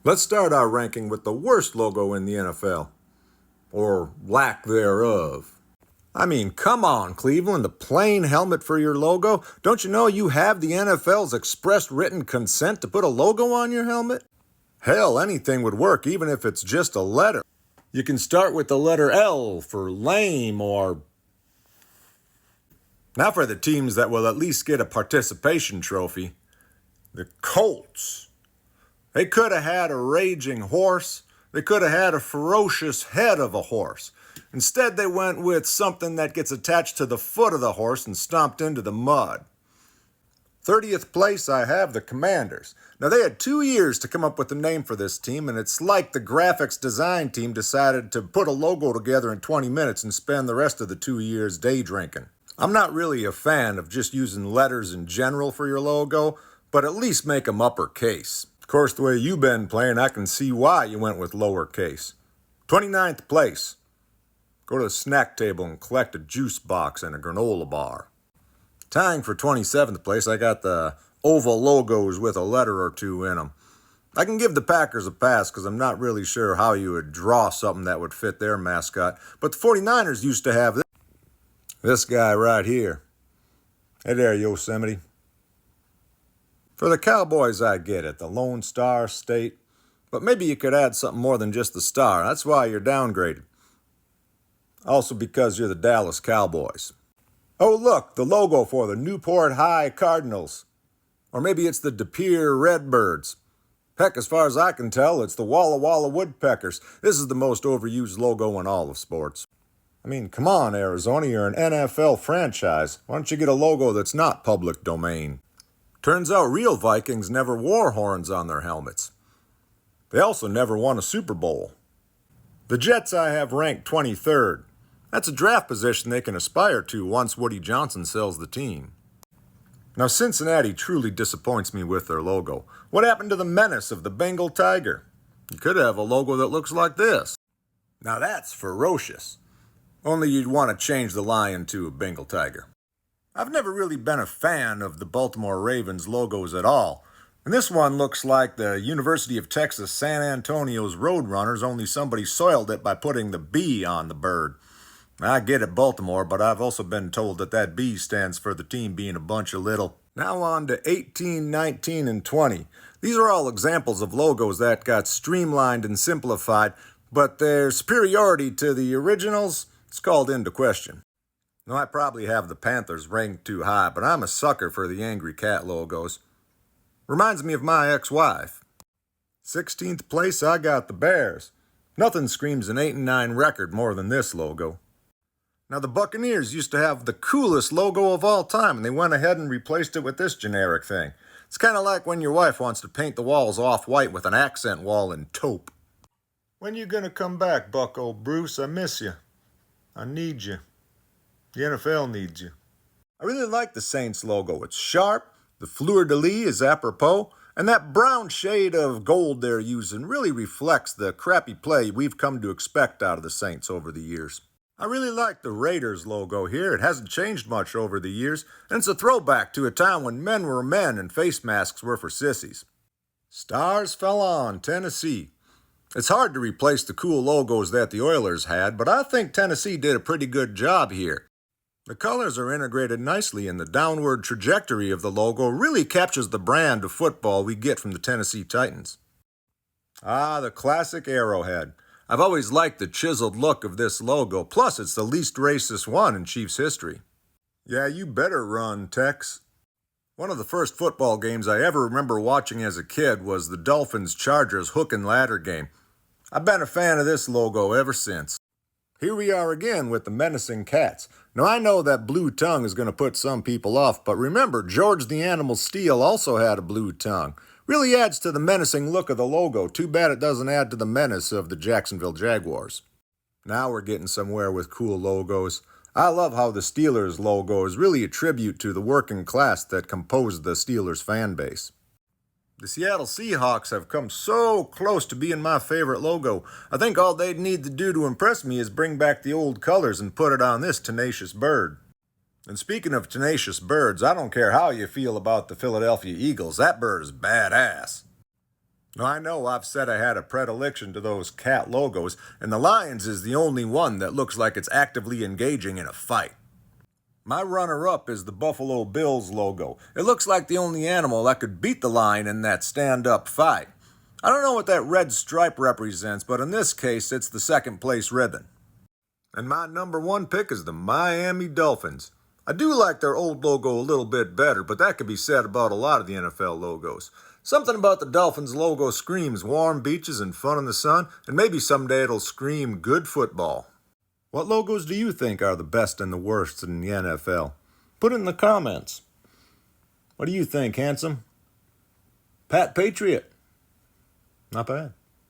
Let's start our ranking with the worst logo in the NFL. Or lack thereof. I mean, come on, Cleveland, a plain helmet for your logo? Don't you know you have the NFL's express written consent to put a logo on your helmet? Hell, anything would work, even if it's just a letter. You can start with the letter L for lame or... Now for the teams that will at least get a participation trophy. The Colts. They could have had a raging horse. They could have had a ferocious head of a horse. Instead, they went with something that gets attached to the foot of the horse and stomped into the mud. 30th place, I have the Commanders. Now, they had 2 years to come up with a name for this team, and it's like the graphics design team decided to put a logo together in 20 minutes and spend the rest of the 2 years day drinking. I'm not really a fan of just using letters in general for your logo, but at least make them uppercase. Of course, the way you've been playing, I can see why you went with lowercase. 29th place. Go to the snack table and collect a juice box and a granola bar. Tying for 27th place, I got the oval logos with a letter or two in them. I can give the Packers a pass because I'm not really sure how you would draw something that would fit their mascot. But the 49ers used to have this guy right here. Hey there, Yosemite. For the Cowboys, I get it, the Lone Star State. But maybe you could add something more than just the star. That's why you're downgraded. Also because you're the Dallas Cowboys. Oh, look, the logo for the Newport High Cardinals. Or maybe it's the De Pere Redbirds. Heck, as far as I can tell, it's the Walla Walla Woodpeckers. This is the most overused logo in all of sports. I mean, come on, Arizona, you're an NFL franchise. Why don't you get a logo that's not public domain? Turns out real Vikings never wore horns on their helmets. They also never won a Super Bowl. The Jets I have ranked 23rd. That's a draft position they can aspire to once Woody Johnson sells the team. Now Cincinnati truly disappoints me with their logo. What happened to the menace of the Bengal Tiger? You could have a logo that looks like this. Now that's ferocious. Only you'd want to change the lion to a Bengal Tiger. I've never really been a fan of the Baltimore Ravens logos at all. And this one looks like the University of Texas San Antonio's Roadrunners, only somebody soiled it by putting the B on the bird. I get it, Baltimore, but I've also been told that B stands for the team being a bunch of little. Now on to 18, 19, and 20. These are all examples of logos that got streamlined and simplified, but their superiority to the originals is called into question. Now, I probably have the Panthers ranked too high, but I'm a sucker for the angry cat logos. Reminds me of my ex-wife. 16th place, I got the Bears. Nothing screams an 8-9 record more than this logo. Now, the Buccaneers used to have the coolest logo of all time, and they went ahead and replaced it with this generic thing. It's kind of like when your wife wants to paint the walls off-white with an accent wall in taupe. When you gonna come back, Buck, old Bruce? I miss you. I need you. The NFL needs you. I really like the Saints logo. It's sharp, the fleur-de-lis is apropos, and that brown shade of gold they're using really reflects the crappy play we've come to expect out of the Saints over the years. I really like the Raiders logo here. It hasn't changed much over the years, and it's a throwback to a time when men were men and face masks were for sissies. Stars fell on Tennessee. It's hard to replace the cool logos that the Oilers had, but I think Tennessee did a pretty good job here. The colors are integrated nicely, and the downward trajectory of the logo really captures the brand of football we get from the Tennessee Titans. Ah, the classic arrowhead. I've always liked the chiseled look of this logo, plus it's the least racist one in Chiefs history. Yeah, you better run, Tex. One of the first football games I ever remember watching as a kid was the Dolphins-Chargers hook and ladder game. I've been a fan of this logo ever since. Here we are again with the menacing cats. Now I know that blue tongue is going to put some people off, but remember, George the Animal Steel also had a blue tongue. Really adds to the menacing look of the logo. Too bad it doesn't add to the menace of the Jacksonville Jaguars. Now we're getting somewhere with cool logos. I love how the Steelers logo is really a tribute to the working class that composed the Steelers fan base. The Seattle Seahawks have come so close to being my favorite logo. I think all they'd need to do to impress me is bring back the old colors and put it on this tenacious bird. And speaking of tenacious birds, I don't care how you feel about the Philadelphia Eagles. That bird is badass. Now, I know I've said I had a predilection to those cat logos, and the Lions is the only one that looks like it's actively engaging in a fight. My runner-up is the Buffalo Bills logo. It looks like the only animal that could beat the lion in that stand-up fight. I don't know what that red stripe represents, but in this case, it's the second place ribbon. And my number one pick is the Miami Dolphins. I do like their old logo a little bit better, but that could be said about a lot of the NFL logos. Something about the Dolphins logo screams warm beaches and fun in the sun, and maybe someday it'll scream good football. What logos do you think are the best and the worst in the NFL? Put it in the comments. What do you think, handsome? Pat Patriot. Not bad.